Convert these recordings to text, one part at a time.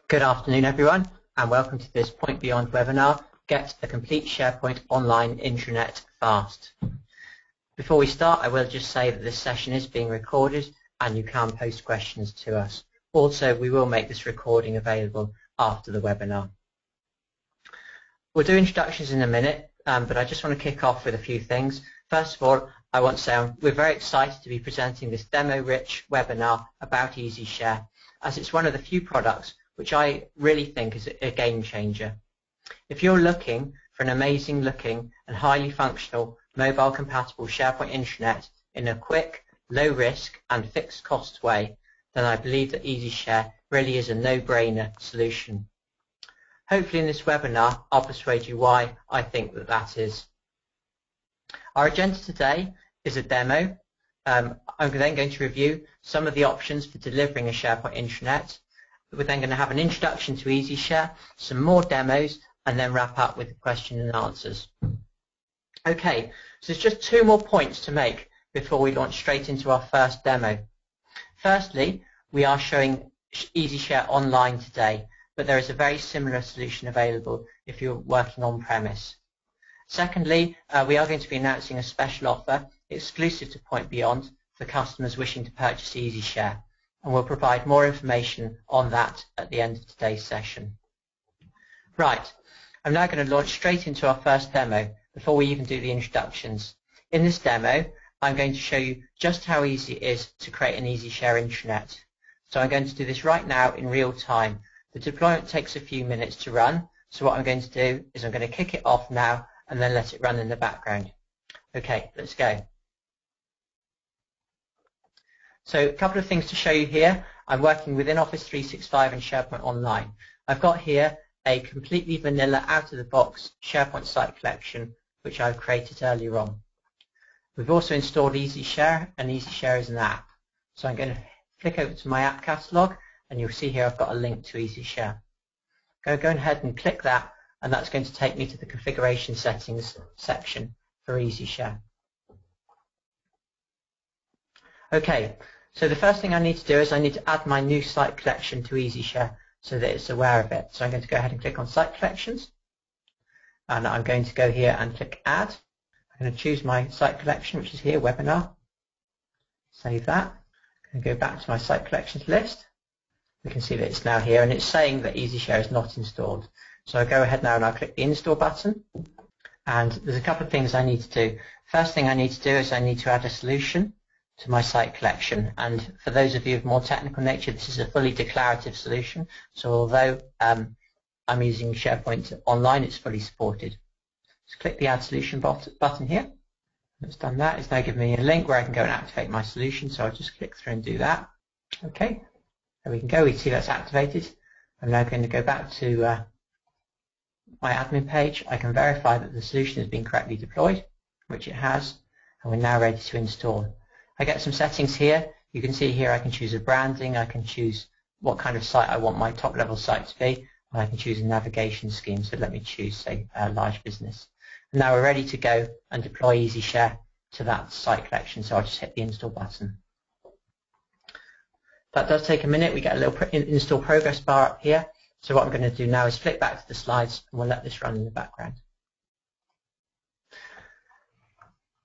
Good afternoon, everyone, and welcome to this Point Beyond webinar, Get a Complete SharePoint Online Intranet Fast. Before we start, I will just say that this session is being recorded and you can post questions to us. Also, we will make this recording available after the webinar. We'll do introductions in a minute, but I just want to kick off with a few things. First of all, I want to say we're very excited to be presenting this demo-rich webinar about Easyshare, as it's one of the few products which I really think is a game changer. If you're looking for an amazing looking and highly functional mobile compatible SharePoint intranet in a quick, low risk and fixed cost way, then I believe that Easyshare really is a no-brainer solution. Hopefully in this webinar I'll persuade you why I think that is. Our agenda today is a demo. I'm then going to review some of the options for delivering a SharePoint intranet. We're then going to have an introduction to Easyshare, some more demos, and then wrap up with the question and answers. Okay, so there's just two more points to make before we launch straight into our first demo. Firstly, we are showing Easyshare online today, but there is a very similar solution available if you're working on-premise. Secondly, we are going to be announcing a special offer exclusive to Point Beyond for customers wishing to purchase Easyshare, and we'll provide more information on that at the end of today's session. Right, I'm now going to launch straight into our first demo before we even do the introductions. In this demo, I'm going to show you just how easy it is to create an Easyshare intranet. So I'm going to do this right now in real time. The deployment takes a few minutes to run, so what I'm going to do is I'm going to kick it off now and then let it run in the background. Okay, let's go. So a couple of things to show you here. I'm working within Office 365 and SharePoint Online. I've got here a completely vanilla out-of-the-box SharePoint site collection which I've created earlier on. We've also installed Easyshare, and Easyshare is an app. So I'm going to flick over to my app catalog and you'll see here I've got a link to Easyshare. Go ahead and click that, and that's going to take me to the configuration settings section for Easyshare. Okay, so the first thing I need to do is I need to add my new site collection to Easyshare so that it's aware of it. So I'm going to go ahead and click on Site Collections, and I'm going to go here and click Add. I'm going to choose my site collection, which is here, Webinar. Save that. I'm going to go back to my Site Collections list. We can see that it's now here, and it's saying that Easyshare is not installed. So I go ahead now and I'll click the Install button, and there's a couple of things I need to do. First thing I need to do is I need to add a solution to my site collection, and for those of you of more technical nature, this is a fully declarative solution, so although I'm using SharePoint Online, it's fully supported. Just click the Add Solution button here. It's done that. It's now giving me a link where I can go and activate my solution, so I'll just click through and do that. Okay, there we can go. We see that's activated. I'm now going to go back to my admin page. I can verify that the solution has been correctly deployed, which it has, and we're now ready to install. I get some settings here. You can see here I can choose a branding, I can choose what kind of site I want my top level site to be, and I can choose a navigation scheme. So let me choose, say, a large business. And now we're ready to go and deploy Easyshare to that site collection, so I'll just hit the install button. That does take a minute. We get a little install progress bar up here. So what I'm going to do now is flip back to the slides and we'll let this run in the background.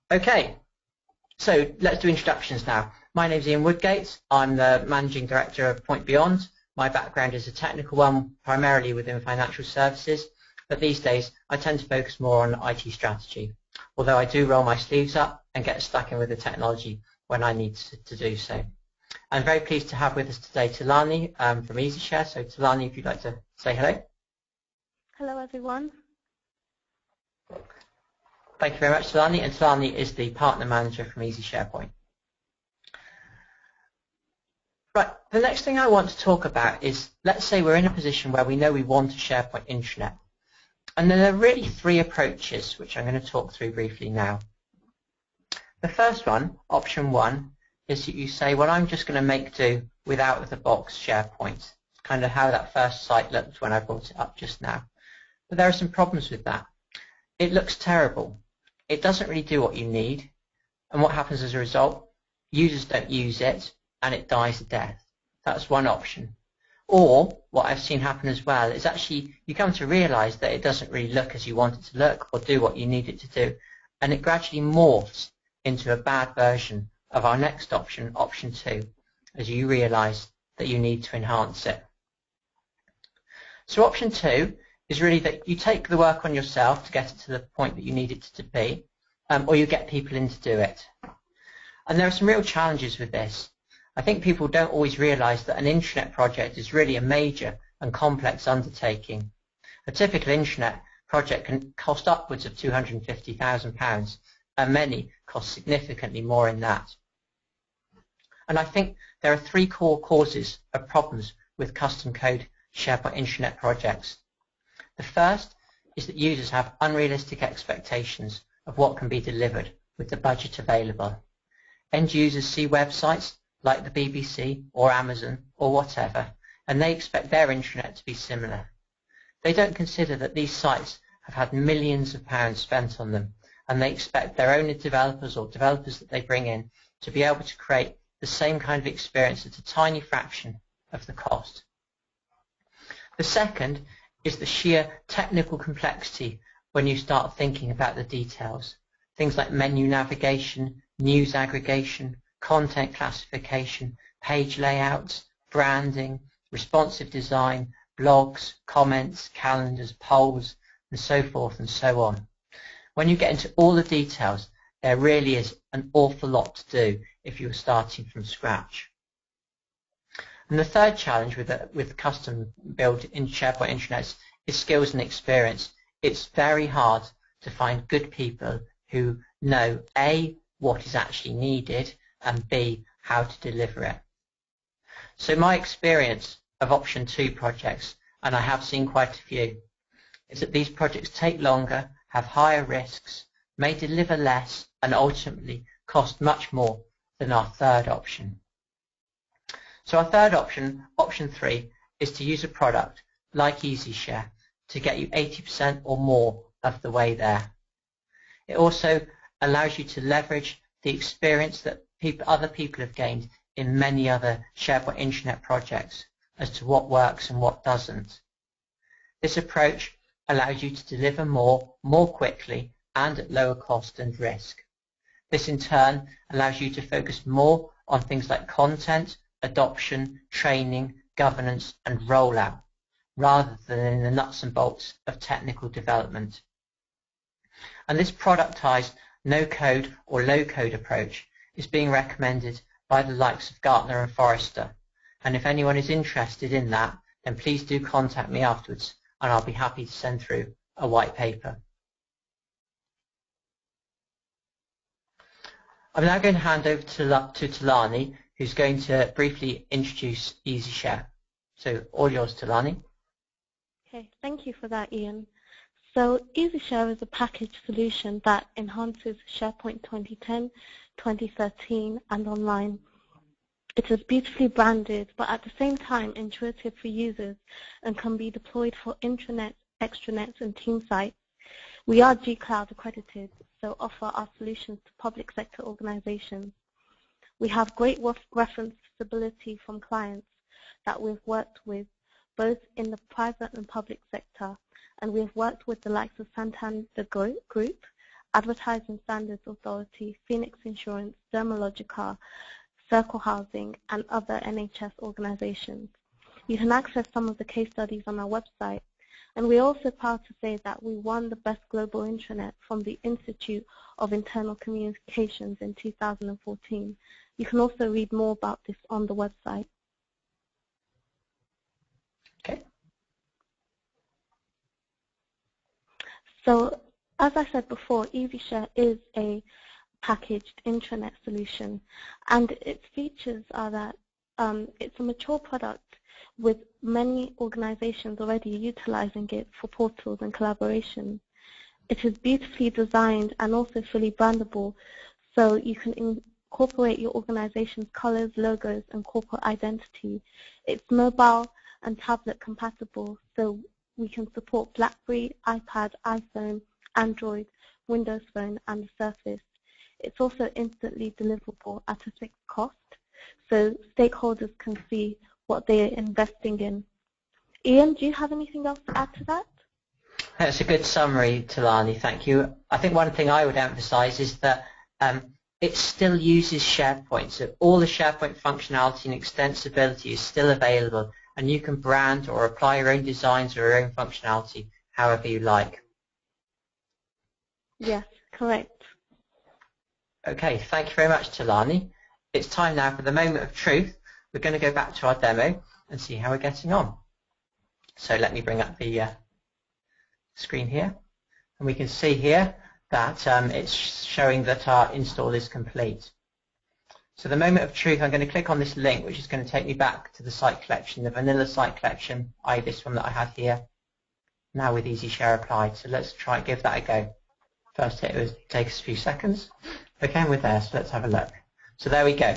Okay. So let's do introductions now. My name is Ian Woodgate. I'm the Managing Director of Point Beyond. My background is a technical one, primarily within financial services, but these days I tend to focus more on IT strategy, although I do roll my sleeves up and get stuck in with the technology when I need to do so. I'm very pleased to have with us today Talani from Easyshare. So Talani, if you'd like to say hello. Hello everyone. Thank you very much, Talani, and Talani is the Partner Manager from Easyshare. Right, the next thing I want to talk about is, let's say we're in a position where we know we want a SharePoint intranet. And then there are really three approaches, which I'm going to talk through briefly now. The first one, option one, is that you say, well, I'm just going to make do with out-of-the-box SharePoint. It's kind of how that first site looked when I brought it up just now. But there are some problems with that. It looks terrible. It doesn't really do what you need, and what happens as a result? Users don't use it, and it dies a death. That's one option. Or what I've seen happen as well is actually you come to realize that it doesn't really look as you want it to look or do what you need it to do, and it gradually morphs into a bad version of our next option, option 2, as you realize that you need to enhance it. So option 2 is really that you take the work on yourself to get it to the point that you need it to be, or you get people in to do it. And there are some real challenges with this. I think people don't always realize that an intranet project is really a major and complex undertaking. A typical intranet project can cost upwards of £250,000, and many cost significantly more in that. And I think there are 3 core causes of problems with custom code SharePoint intranet projects. The first is that users have unrealistic expectations of what can be delivered with the budget available. End users see websites like the BBC or Amazon or whatever, and they expect their intranet to be similar. They don't consider that these sites have had millions of pounds spent on them, and they expect their own developers or developers that they bring in to be able to create the same kind of experience at a tiny fraction of the cost. The second is the sheer technical complexity when you start thinking about the details. Things like menu navigation, news aggregation, content classification, page layouts, branding, responsive design, blogs, comments, calendars, polls, and so forth and so on. When you get into all the details, there really is an awful lot to do if you're starting from scratch. And the third challenge with custom build in SharePoint intranets is skills and experience. It's very hard to find good people who know A, what is actually needed, and B, how to deliver it. So my experience of option 2 projects, and I have seen quite a few, is that these projects take longer, have higher risks, may deliver less, and ultimately cost much more than our third option. So our third option, option 3, is to use a product like Easyshare to get you 80% or more of the way there. It also allows you to leverage the experience that other people have gained in many other SharePoint intranet projects as to what works and what doesn't. This approach allows you to deliver more quickly and at lower cost and risk. This in turn allows you to focus more on things like content, adoption, training, governance and rollout, rather than in the nuts and bolts of technical development. And this productized no-code or low-code approach is being recommended by the likes of Gartner and Forrester. And if anyone is interested in that, then please do contact me afterwards and I'll be happy to send through a white paper. I'm now going to hand over to Talani, who's going to briefly introduce Easyshare. So all yours, Talani. Okay, thank you for that, Ian. So Easyshare is a package solution that enhances SharePoint 2010, 2013 and online. It is beautifully branded but at the same time intuitive for users and can be deployed for intranets, extranets and team sites. We are G-Cloud accredited, so offer our solutions to public sector organizations. We have great reference stability from clients that we've worked with both in the private and public sector, and we have worked with the likes of Santander Group, Advertising Standards Authority, Phoenix Insurance, Dermalogica, Circle Housing, and other NHS organizations. You can access some of the case studies on our website, and we're also proud to say that we won the Best Global Intranet from the Institute of Internal Communications in 2014. You can also read more about this on the website. Okay. So, as I said before, Easyshare is a packaged intranet solution, and its features are that it's a mature product with many organizations already utilizing it for portals and collaboration. It is beautifully designed and also fully brandable, so you can incorporate your organization's colors, logos, and corporate identity. It's mobile and tablet compatible, so we can support BlackBerry, iPad, iPhone, Android, Windows Phone, and the Surface. It's also instantly deliverable at a fixed cost, so stakeholders can see what they are investing in. Ian, do you have anything else to add to that? That's a good summary, Talani, thank you. I think one thing I would emphasize is that it still uses SharePoint, so all the SharePoint functionality and extensibility is still available, and you can brand or apply your own designs or your own functionality however you like. Yes, correct. Okay, thank you very much, Talani. It's time now for the moment of truth. We're going to go back to our demo and see how we're getting on. So let me bring up the screen here, and we can see here that it's showing that our install is complete. So the moment of truth, I'm going to click on this link, which is going to take me back to the site collection, the vanilla site collection, i.e. this one that I have here, now with Easyshare applied. So let's try and give that a go. First it will take us a few seconds. Okay, and we're there, so let's have a look. So there we go.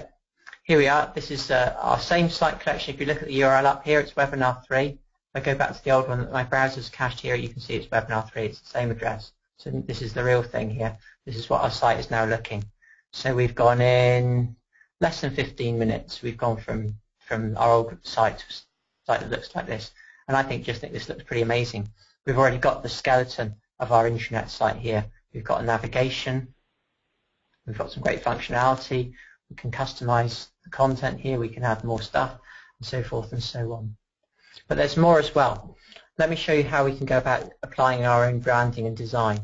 Here we are. This is our same site collection. If you look at the URL up here, it's webinar 3. If I go back to the old one that my browser's cached here, you can see it's webinar 3. It's the same address. So this is the real thing here. This is what our site is now looking. So we've gone in less than 15 minutes. We've gone from our old site to a site that looks like this. And I just think this looks pretty amazing. We've already got the skeleton of our intranet site here. We've got a navigation. We've got some great functionality. We can customize the content here. We can add more stuff and so forth and so on. But there's more as well. Let me show you how we can go about applying our own branding and design.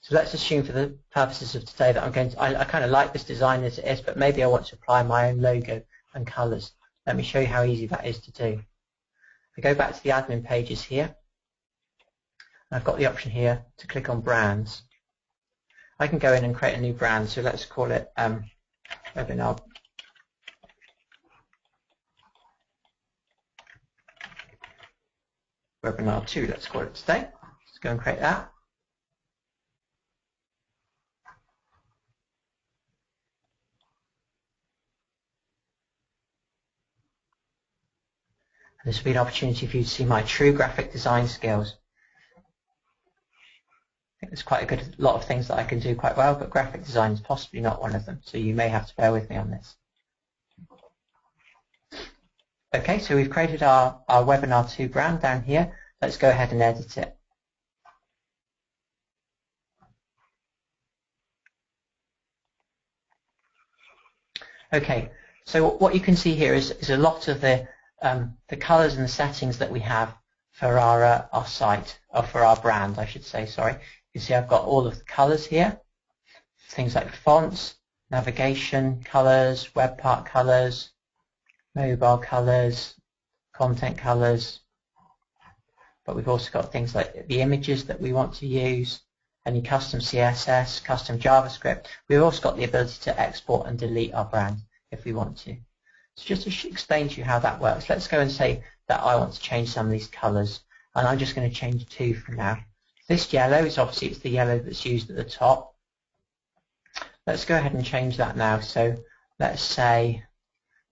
So let's assume for the purposes of today that I kind of like this design as it is, but maybe I want to apply my own logo and colors. Let me show you how easy that is to do. I go back to the admin pages here. I've got the option here to click on brands. I can go in and create a new brand, so let's call it webinar. Webinar 2, let's call it today. Let's go and create that. And this will be an opportunity for you to see my true graphic design skills. I think there's quite a good lot of things that I can do quite well, but graphic design is possibly not one of them, so you may have to bear with me on this. Okay, so we've created our Webinar 2 brand down here. Let's go ahead and edit it. Okay, so what you can see here is a lot of the colors and the settings that we have for our site, or for our brand, I should say, sorry. You can see I've got all of the colors here, things like fonts, navigation, colors, web part colors, mobile colors, content colors, but we've also got things like the images that we want to use, any custom CSS, custom JavaScript. We've also got the ability to export and delete our brand if we want to. So just to explain to you how that works, let's go and say that I want to change some of these colors, and I'm just going to change 2 for now. This yellow is obviously it's the yellow that's used at the top. Let's go ahead and change that now. So let's say,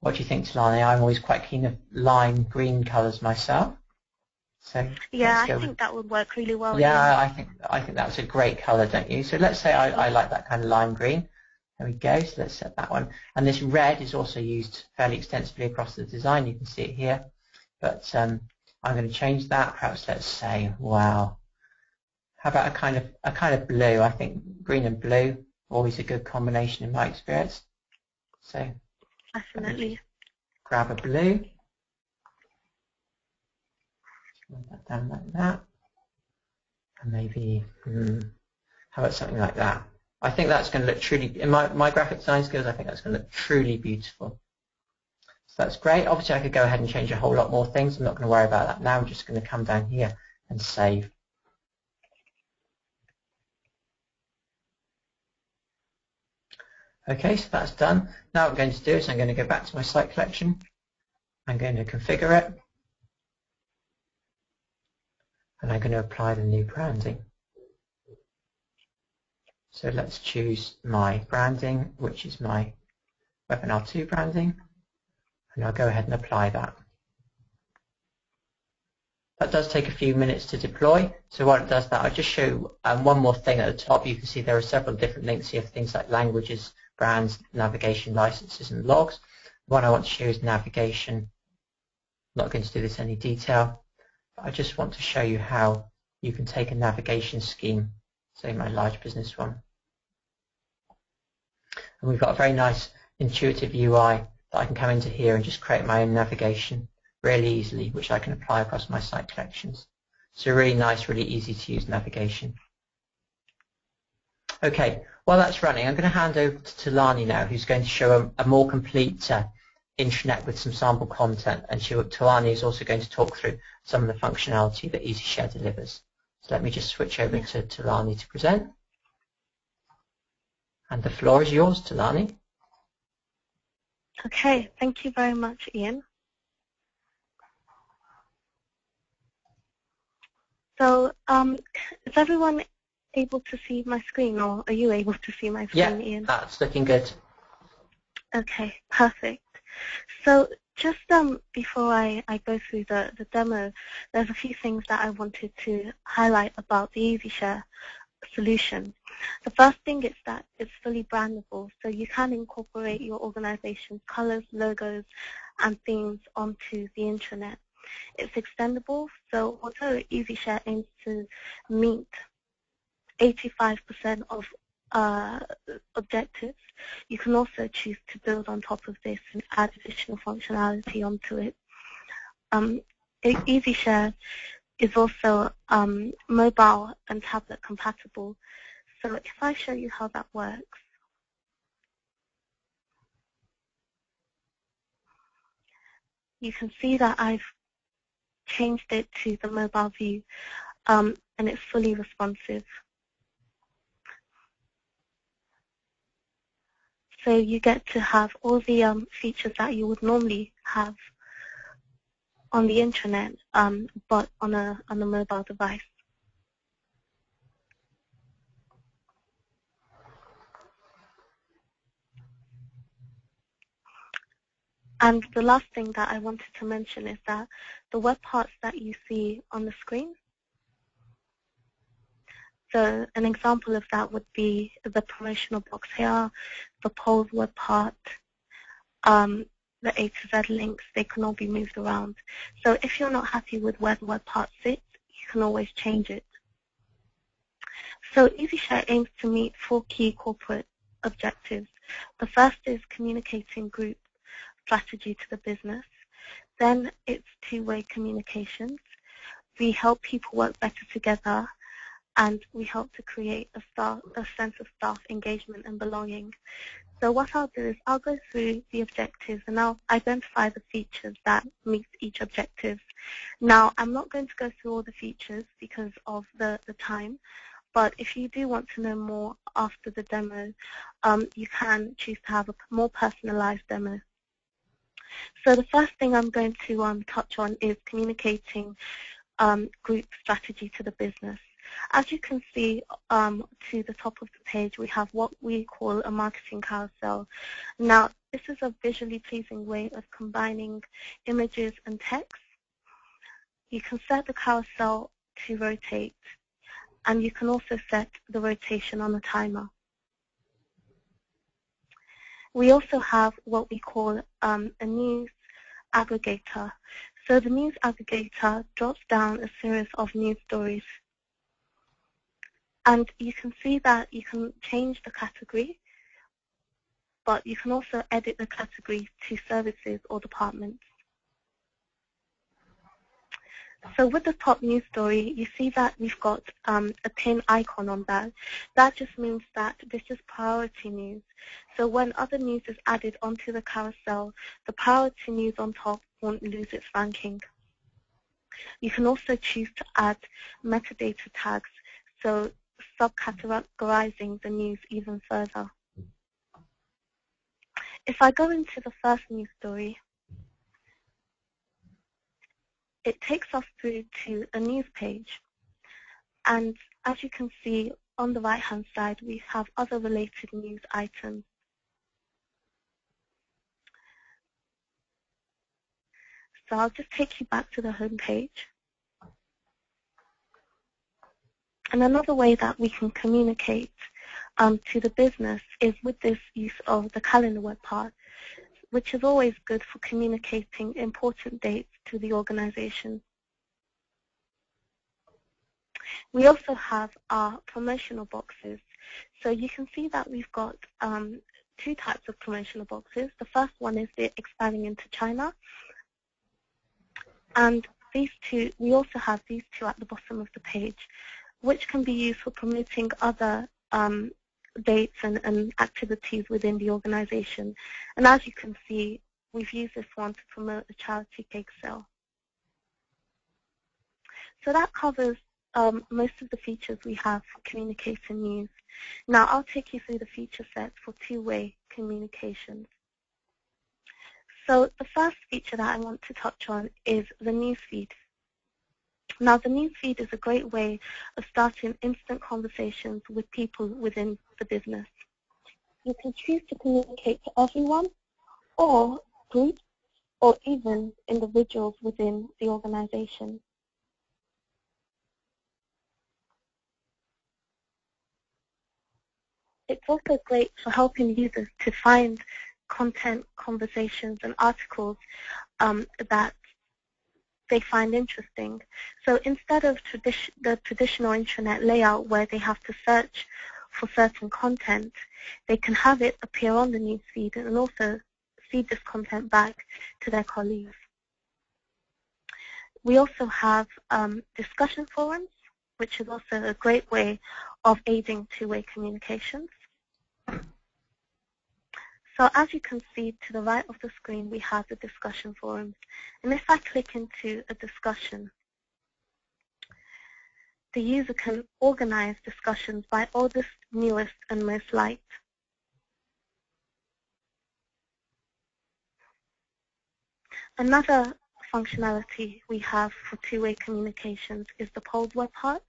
what do you think, Talani? I'm always quite keen of lime green colors myself. So yeah, I think that would work really well. Yeah, I think that's a great color, don't you? So let's say I like that kind of lime green. There we go. So let's set that one. And this red is also used fairly extensively across the design. You can see it here. But I'm going to change that. Perhaps let's say, wow. How about a kind of blue? I think green and blue, always a good combination in my experience. So definitely. Grab a blue. Put that down like that. And maybe, how about something like that? I think that's going to look truly, in my graphic design skills, I think that's going to look truly beautiful. So that's great. Obviously, I could go ahead and change a whole lot more things. I'm not going to worry about that now. I'm just going to come down here and save. Okay, so that's done. Now what I'm going to do is I'm going to go back to my site collection. I'm going to configure it. And I'm going to apply the new branding. So let's choose my branding, which is my Webinar 2 branding. And I'll go ahead and apply that. That does take a few minutes to deploy. So while it does that, I'll just show one more thing at the top. You can see there are several different links here for things like languages, brands, navigation, licenses, and logs. The one I want to show is navigation. I'm not going to do this in any detail. But I just want to show you how you can take a navigation scheme, say my large business one. And we've got a very nice intuitive UI that I can come into here and just create my own navigation really easily, which I can apply across my site collections. So really nice, really easy to use navigation. Okay, while that's running, I'm going to hand over to Talani now, who's going to show a more complete intranet with some sample content, and Talani is also going to talk through some of the functionality that Easyshare delivers. So let me just switch over to Talani to present. And the floor is yours, Talani. Okay, thank you very much, Ian. So, is everyone able to see my screen, or are you able to see my screen, Ian? Yeah, that's looking good. Okay, perfect. So just before I go through the demo, there's a few things that I wanted to highlight about the Easyshare solution. The first thing is that it's fully brandable, so you can incorporate your organization's colors, logos, and themes onto the intranet. It's extendable, so although Easyshare aims to meet 85% of objectives, you can also choose to build on top of this and add additional functionality onto it. Easyshare is also mobile and tablet compatible. So if I show you how that works, you can see that I've changed it to the mobile view, and it's fully responsive. So you get to have all the features that you would normally have on the intranet, but on a mobile device. And the last thing that I wanted to mention is that the web parts that you see on the screen, so an example of that would be the promotional box here, the polls web part, the A to Z links, they can all be moved around. So if you're not happy with where the web part sits, you can always change it. So Easyshare aims to meet 4 key corporate objectives. The first is communicating group strategy to the business. Then it's two-way communications. We help people work better together, and we help to create a sense of staff engagement and belonging. So what I'll do is I'll go through the objectives and I'll identify the features that meet each objective. Now, I'm not going to go through all the features because of the time, but if you do want to know more after the demo, you can choose to have a more personalized demo. So the first thing I'm going to touch on is communicating group strategy to the business. As you can see to the top of the page, we have what we call a marketing carousel. Now, this is a visually pleasing way of combining images and text. You can set the carousel to rotate, and you can also set the rotation on a timer. We also have what we call a news aggregator. So the news aggregator drops down a series of news stories. And you can see that you can change the category, but you can also edit the category to services or departments. So with the top news story, you see that we've got a pin icon on that. That just means that this is priority news. So when other news is added onto the carousel, the priority news on top won't lose its ranking. You can also choose to add metadata tags, so subcategorizing the news even further. If I go into the first news story, it takes us through to a news page. And as you can see on the right-hand side, we have other related news items. So I'll just take you back to the home page. And another way that we can communicate to the business is with this use of the calendar web part, which is always good for communicating important dates to the organization. We also have our promotional boxes. So you can see that we've got two types of promotional boxes. The first one is the expanding into China. And these two, we also have these two at the bottom of the page, which can be used for promoting other dates and activities within the organization. And as you can see, we've used this one to promote a charity cake sale. So that covers most of the features we have for communicate and news. Now I'll take you through the feature set for two-way communications. So the first feature that I want to touch on is the newsfeed. Now the newsfeed is a great way of starting instant conversations with people within the business. You can choose to communicate to everyone or groups or even individuals within the organization. It's also great for helping users to find content, conversations, and articles that they find interesting. So instead of the traditional intranet layout where they have to search for certain content, they can have it appear on the newsfeed and also feed this content back to their colleagues. We also have discussion forums, which is also a great way of aiding two-way communications. So as you can see to the right of the screen, we have the discussion forums. And if I click into a discussion, the user can organize discussions by oldest, newest, and most liked. Another functionality we have for two-way communications is the polls web part.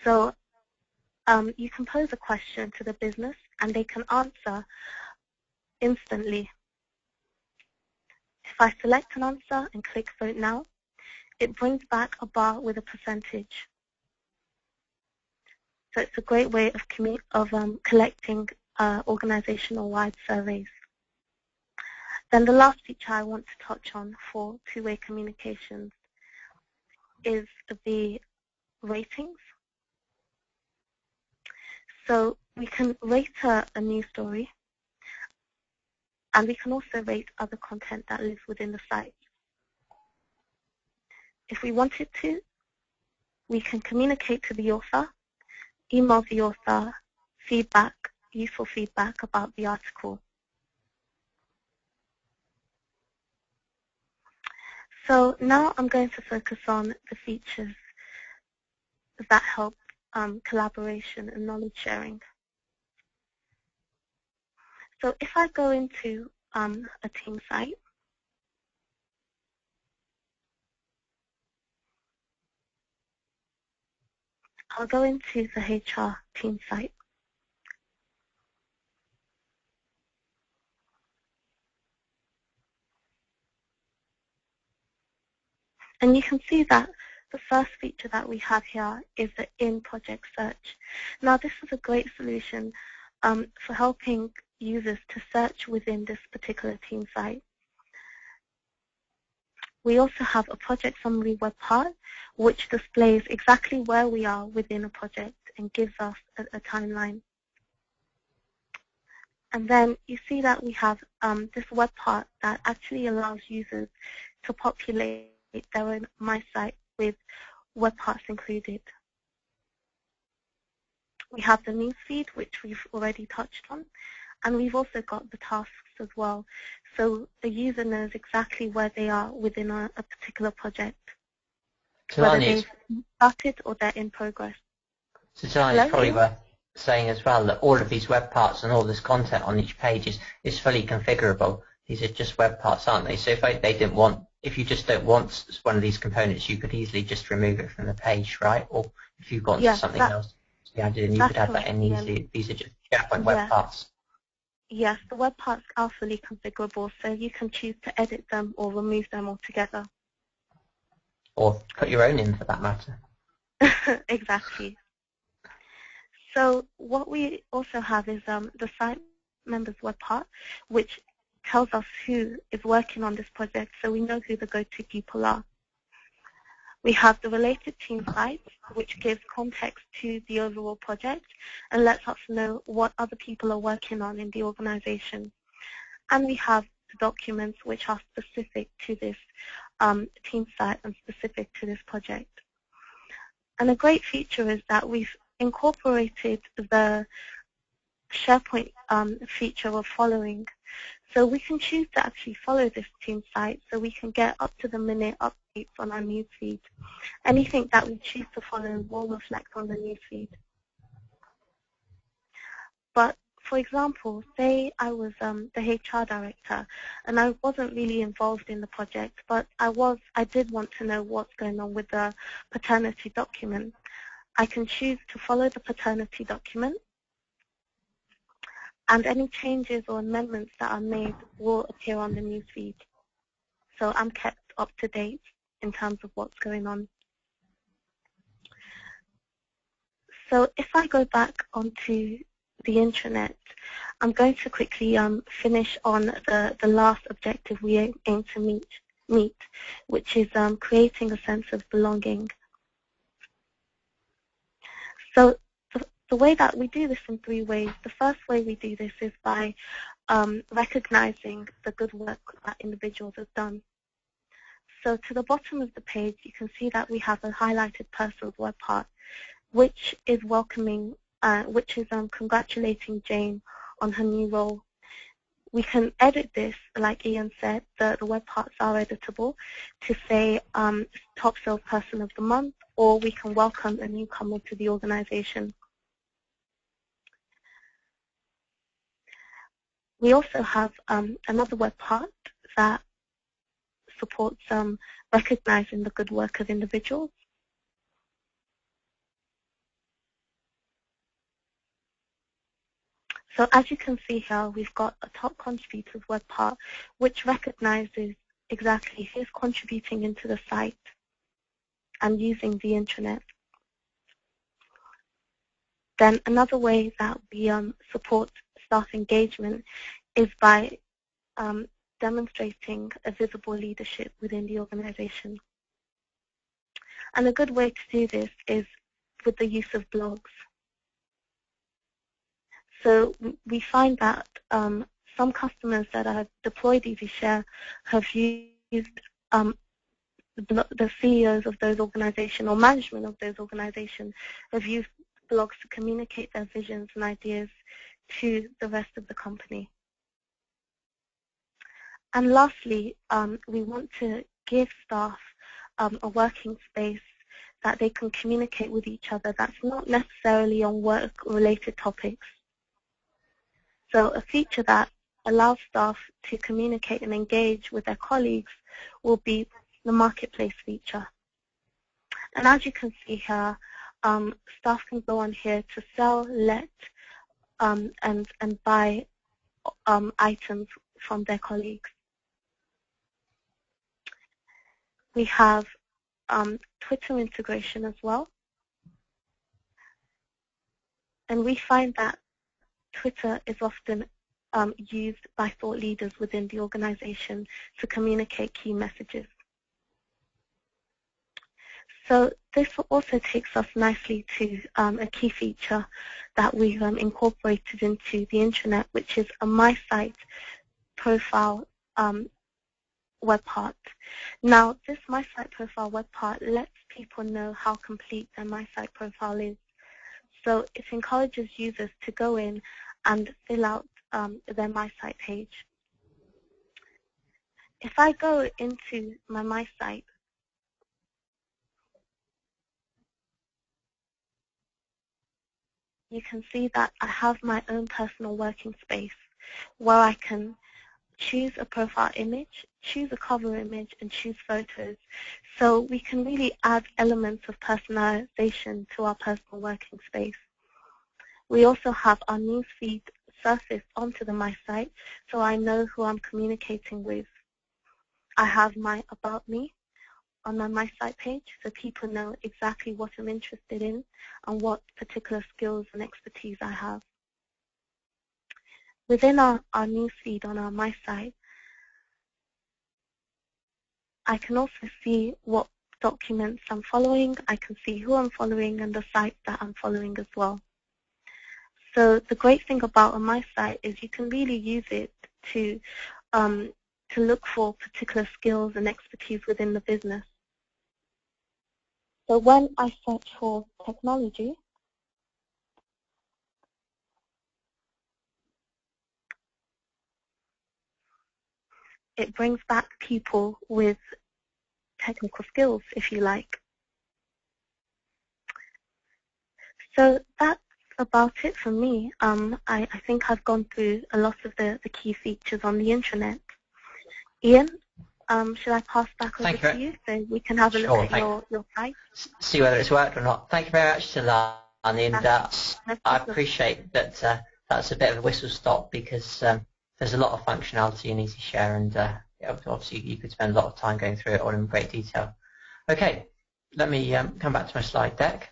So you can pose a question to the business and they can answer instantly. If I select an answer and click Vote Now, it brings back a bar with a percentage. So it's a great way of collecting organizational-wide surveys. Then the last feature I want to touch on for two-way communications is the ratings. So we can rate a news story, and we can also rate other content that lives within the site. If we wanted to, we can communicate to the author, email the author, feedback, useful feedback about the article. So now I'm going to focus on the features that help collaboration and knowledge sharing. So if I go into a team site, I'll go into the HR team site. And you can see that the first feature that we have here is the in-project search. Now this is a great solution for helping users to search within this particular team site. We also have a project summary web part, which displays exactly where we are within a project and gives us a timeline. And then you see that we have this web part that actually allows users to populate their own My Site with web parts included. We have the newsfeed, which we've already touched on, and we've also got the tasks as well. So the user knows exactly where they are within a particular project, whether they've started or they're in progress. So Tony, it's probably worth saying as well that all of these web parts and all this content on each page is fully configurable. These are just web parts, aren't they? So if you just don't want one of these components, you could easily just remove it from the page, right? Or if you've got something else to be added in, you could add that in easily. These are just SharePoint web parts. Yes, the web parts are fully configurable, so you can choose to edit them or remove them altogether. Or put your own in, for that matter. Exactly. So what we also have is the site members web part, which tells us who is working on this project, so we know who the go-to people are. We have the related team sites, which gives context to the overall project and lets us know what other people are working on in the organization. And we have the documents which are specific to this team site and specific to this project. And a great feature is that we've incorporated the SharePoint feature of following. So we can choose to actually follow this team site so we can get up-to-the-minute updates on our newsfeed. Anything that we choose to follow will reflect on the newsfeed. But for example, say I was the HR director and I wasn't really involved in the project, but I did want to know what's going on with the paternity document. I can choose to follow the paternity document, and any changes or amendments that are made will appear on the newsfeed. So I'm kept up to date in terms of what's going on. So if I go back onto the intranet, I'm going to quickly finish on the last objective we aim to meet, which is creating a sense of belonging. So the way that we do this in 3 ways. The first way we do this is by recognizing the good work that individuals have done. So to the bottom of the page, you can see that we have a highlighted person's web part, which is welcoming, congratulating Jane on her new role. We can edit this, like Ian said, the web parts are editable, to say top salesperson of the month, or we can welcome a newcomer to the organization. We also have another web part that supports recognizing the good work of individuals. So as you can see here, we've got a top contributors web part which recognizes exactly who's contributing into the site and using the intranet. Then another way that we support staff engagement is by demonstrating a visible leadership within the organization. And a good way to do this is with the use of blogs. So we find that some customers that have deployed Easyshare have used the CEOs of those organizations or management of those organizations have used blogs to communicate their visions and ideas to the rest of the company. And lastly, we want to give staff a working space that they can communicate with each other that's not necessarily on work-related topics. So a feature that allows staff to communicate and engage with their colleagues will be the marketplace feature. And as you can see here, staff can go on here to sell, let, and buy items from their colleagues. We have Twitter integration as well. And we find that Twitter is often used by thought leaders within the organization to communicate key messages. So this also takes us nicely to a key feature that we've incorporated into the intranet, which is a My Site profile web part. Now, this My Site profile web part lets people know how complete their My Site profile is. So it encourages users to go in and fill out their My Site page. If I go into my My Site, you can see that I have my own personal working space where I can choose a profile image, choose a cover image, and choose photos. So we can really add elements of personalization to our personal working space. We also have our newsfeed surfaced onto the My Site, so I know who I'm communicating with. I have my About Me on my My Site page, so people know exactly what I'm interested in and what particular skills and expertise I have. Within our newsfeed on our My Site, I can also see what documents I'm following, I can see who I'm following and the sites that I'm following as well. So the great thing about my site is you can really use it to look for particular skills and expertise within the business. So when I search for technology, it brings back people with technical skills, if you like. So that's about it for me. I think I've gone through a lot of the key features on the intranet. Ian, should I pass back over to you so we can have a look at your site? See whether it's worked or not. Thank you very much, Tilani, and I appreciate that that's a bit of a whistle stop because there's a lot of functionality in Easyshare, and obviously you could spend a lot of time going through it all in great detail. Okay, let me come back to my slide deck.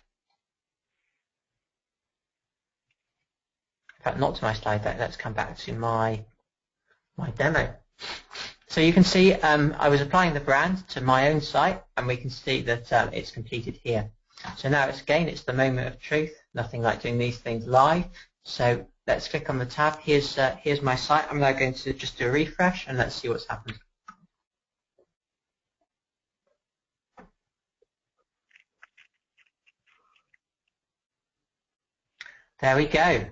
In fact, not to my slide deck, let's come back to my demo. So you can see I was applying the brand to my own site, and we can see that it's completed here. So now it's the moment of truth. Nothing like doing these things live. So let's click on the tab. Here's my site. I'm now going to just do a refresh, and let's see what's happened. There we go.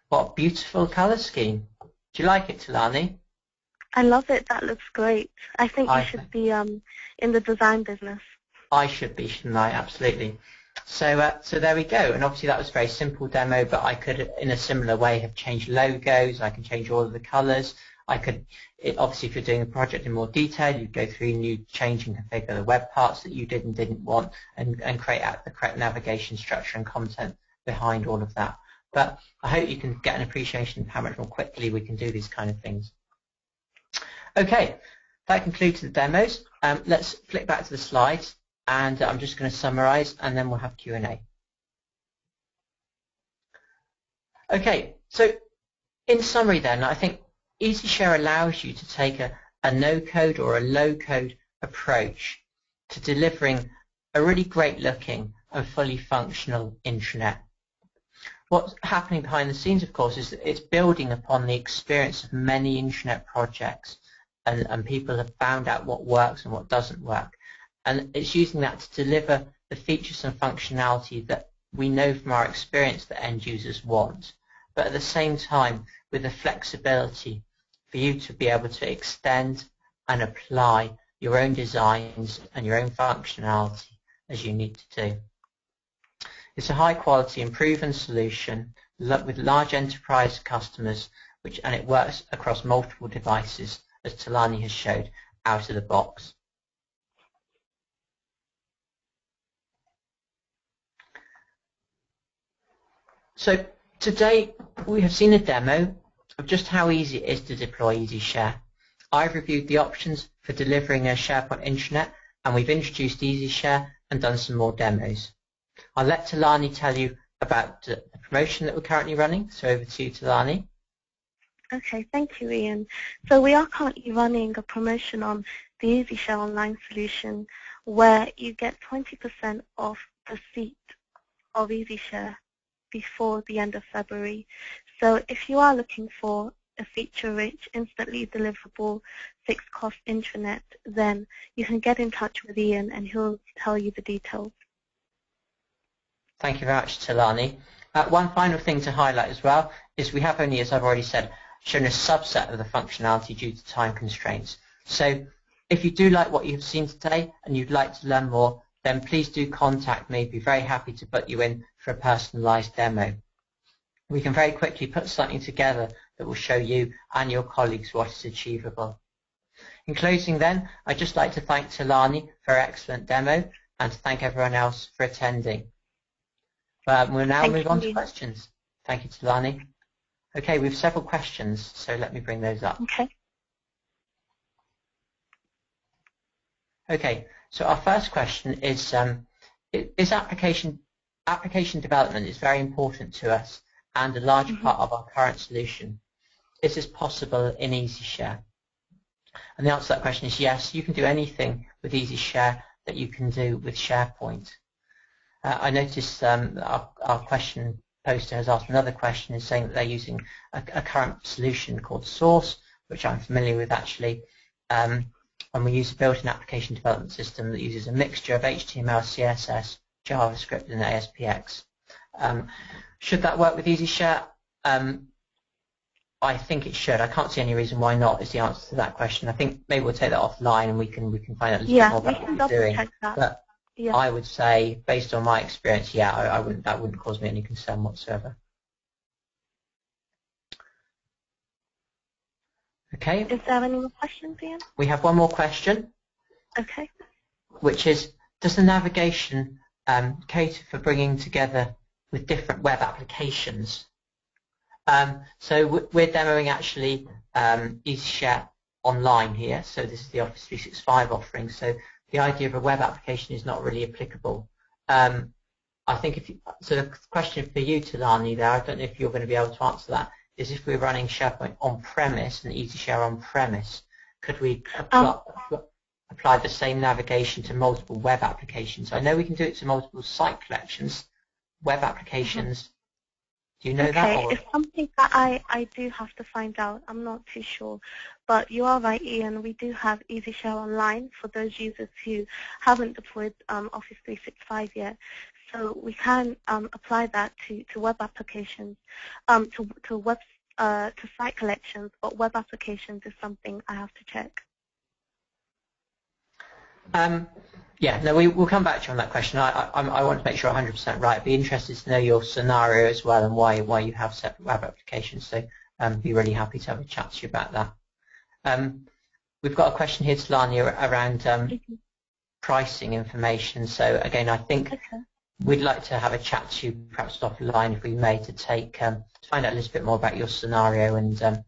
What a beautiful colour scheme. Do you like it, Tilani? I love it. That looks great. I think you should be in the design business. I should be, shouldn't I? Absolutely. So there we go. And obviously that was a very simple demo, but I could, in a similar way, have changed logos. I can change all of the colours. Obviously, if you're doing a project in more detail, you'd go through and you'd change and configure the web parts that you did and didn't want, and create out the correct navigation structure and content behind all of that. But I hope you can get an appreciation of how much more quickly we can do these kind of things. Okay, that concludes the demos. Let's flick back to the slides, and I'm just going to summarize, and then we'll have Q&A. Okay, so in summary then, I think Easyshare allows you to take a no-code or a low-code approach to delivering a really great looking and fully functional intranet. What's happening behind the scenes, of course, is that it's building upon the experience of many intranet projects, and people have found out what works and what doesn't work. And it's using that to deliver the features and functionality that we know from our experience that end users want, but at the same time with the flexibility for you to be able to extend and apply your own designs and your own functionality as you need to do. It's a high quality and proven solution with large enterprise customers, and it works across multiple devices, as Tilani has showed out of the box. So today we have seen a demo of just how easy it is to deploy Easyshare. I've reviewed the options for delivering a SharePoint intranet, and we've introduced Easyshare and done some more demos. I'll let Tilani tell you about the promotion that we're currently running. So over to you, Tilani. Okay, thank you, Ian. So we are currently running a promotion on the Easyshare online solution where you get 20% off the seat of Easyshare before the end of February. So if you are looking for a feature-rich, instantly deliverable, fixed-cost intranet, then you can get in touch with Ian and he'll tell you the details. Thank you very much, Tilani. One final thing to highlight as well is we have only, as I've already said, shown a subset of the functionality due to time constraints. So if you do like what you've seen today and you'd like to learn more, then please do contact me. I'd be very happy to put you in for a personalised demo. We can very quickly put something together that will show you and your colleagues what is achievable. In closing then, I'd just like to thank Tilani for her excellent demo and to thank everyone else for attending. We'll now move on to questions. Thank you, Tilani. Okay, we have several questions, so let me bring those up. Okay. Okay, so our first question is application development is very important to us and a large part of our current solution. Is this possible in Easyshare? And the answer to that question is yes, you can do anything with Easyshare that you can do with SharePoint. I noticed our question poster has asked another question, is saying that they're using a current solution called Source, which I'm familiar with actually, and we use a built-in application development system that uses a mixture of HTML, CSS, JavaScript, and ASPX. Should that work with Easyshare? I think it should. I can't see any reason why not, is the answer to that question. I think maybe we'll take that offline and we can find out a little bit more about what you're doing. But yeah. I would say, based on my experience, yeah, that wouldn't cause me any concern whatsoever. Okay. Is there any more questions, Ian? We have one more question. Okay. Which is, does the navigation cater for bringing together with different web applications? So we're demoing actually Easyshare Online here. So this is the Office 365 offering. So the idea of a web application is not really applicable. I think so the question for you, Talani, there, I don't know if you're going to be able to answer that, is if we're running SharePoint on-premise and Easyshare on-premise, could we apply the same navigation to multiple web applications? I know we can do it to multiple site collections, web applications. Do you know that? Okay, it's something that I do have to find out. I'm not too sure. But you are right, Ian. We do have Easyshare Online for those users who haven't deployed Office 365 yet. So we can apply that to web applications, to site collections, but web applications is something I have to check. Yeah, no, we'll come back to you on that question. I want to make sure 100% right. I'd be interested to know your scenario as well and why you have separate web applications. So be really happy to have a chat to you about that. We've got a question here, Talani, around pricing information. So again, I think we'd like to have a chat to you, perhaps offline if we may, to find out a little bit more about your scenario and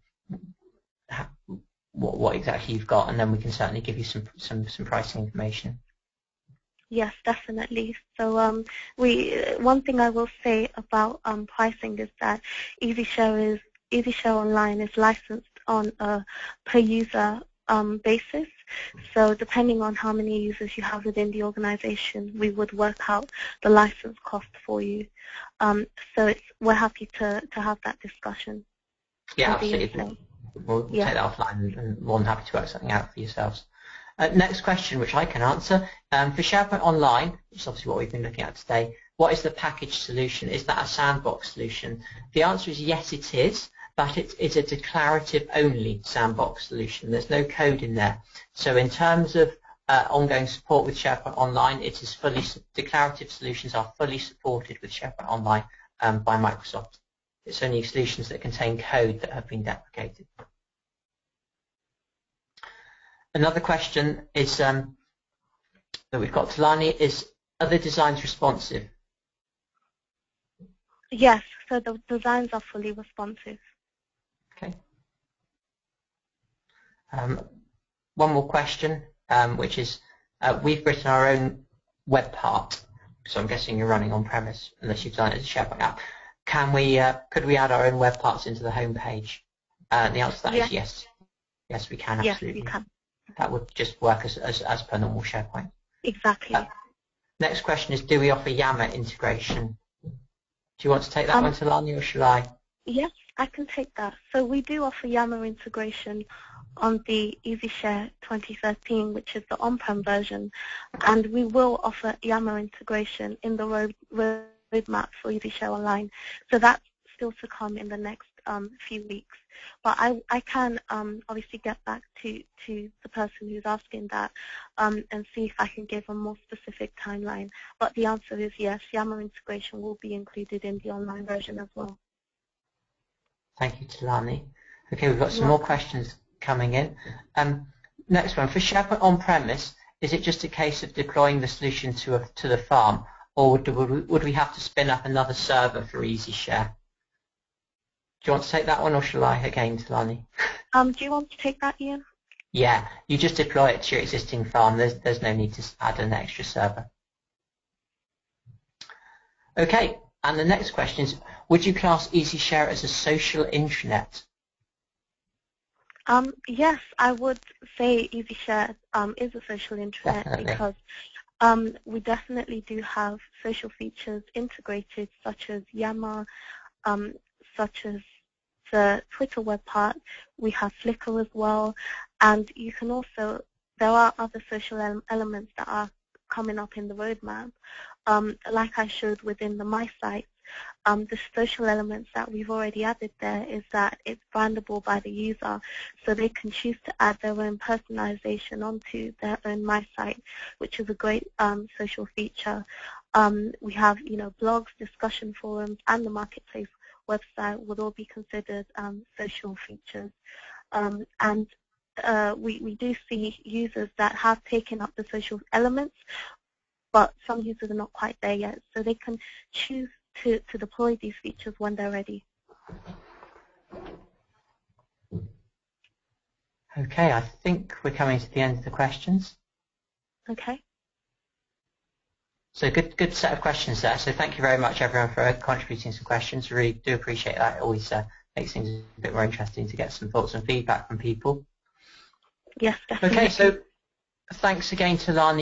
what exactly you've got, and then we can certainly give you some pricing information. Yes, definitely. So one thing I will say about pricing is that Easyshare Online is licensed on a per user basis. So depending on how many users you have within the organization, we would work out the license cost for you. So we're happy to have that discussion. Yeah, absolutely. We'll take that offline and more than happy to work something out for yourselves. Next question, which I can answer. For SharePoint Online, which is obviously what we've been looking at today, what is the package solution? Is that a sandbox solution? The answer is yes, it is, but it's a declarative only sandbox solution. There's no code in there. So in terms of ongoing support with SharePoint Online, it is declarative solutions are fully supported with SharePoint Online by Microsoft. It's only solutions that contain code that have been deprecated. Another question is that we've got, Talani, is, are the designs responsive? Yes, so the designs are fully responsive. Okay. One more question, which is, we've written our own web part, so I'm guessing you're running on-premise unless you've done it as a SharePoint app. Could we add our own web parts into the home page? The answer to that is yes. Yes, we can, absolutely. Yes, we can. That would just work as per normal SharePoint. Exactly. Next question is, do we offer Yammer integration? Do you want to take that one, Talani, or shall I? Yes, I can take that. So we do offer Yammer integration on the Easyshare 2013, which is the on-prem version, and we will offer Yammer integration in the roadmap for Easyshare Online. So that's still to come in the next few weeks. But I can obviously get back to the person who's asking that and see if I can give a more specific timeline. But the answer is yes, Yammer integration will be included in the online version as well. Thank you, Talani. Okay, we've got some more questions coming in. Next one, for SharePoint on-premise, is it just a case of deploying the solution to the farm, or would we have to spin up another server for Easyshare? Do you want to take that one, or shall I again, Talani? Do you want to take that, Ian? Yeah, you just deploy it to your existing farm. There's no need to add an extra server. Okay, and the next question is, would you class Easyshare as a social intranet? Yes, I would say Easyshare is a social intranet. Definitely. Because We definitely do have social features integrated, such as Yammer, such as the Twitter web part. We have Flickr as well, and you can also, there are other social elements that are coming up in the roadmap. Like I showed within the My Site, the social elements that we've already added there is that it's brandable by the user, so they can choose to add their own personalization onto their own My Site, which is a great social feature. We have, blogs, discussion forums, and the marketplace website would all be considered social features. And we do see users that have taken up the social elements, but some users are not quite there yet, so they can choose to deploy these features when they're ready. Okay, I think we're coming to the end of the questions. Okay. So good set of questions there. So thank you very much, everyone, for contributing some questions. Really do appreciate that. It always makes things a bit more interesting to get some thoughts and feedback from people. Yes, definitely. Okay, so thanks again to Lani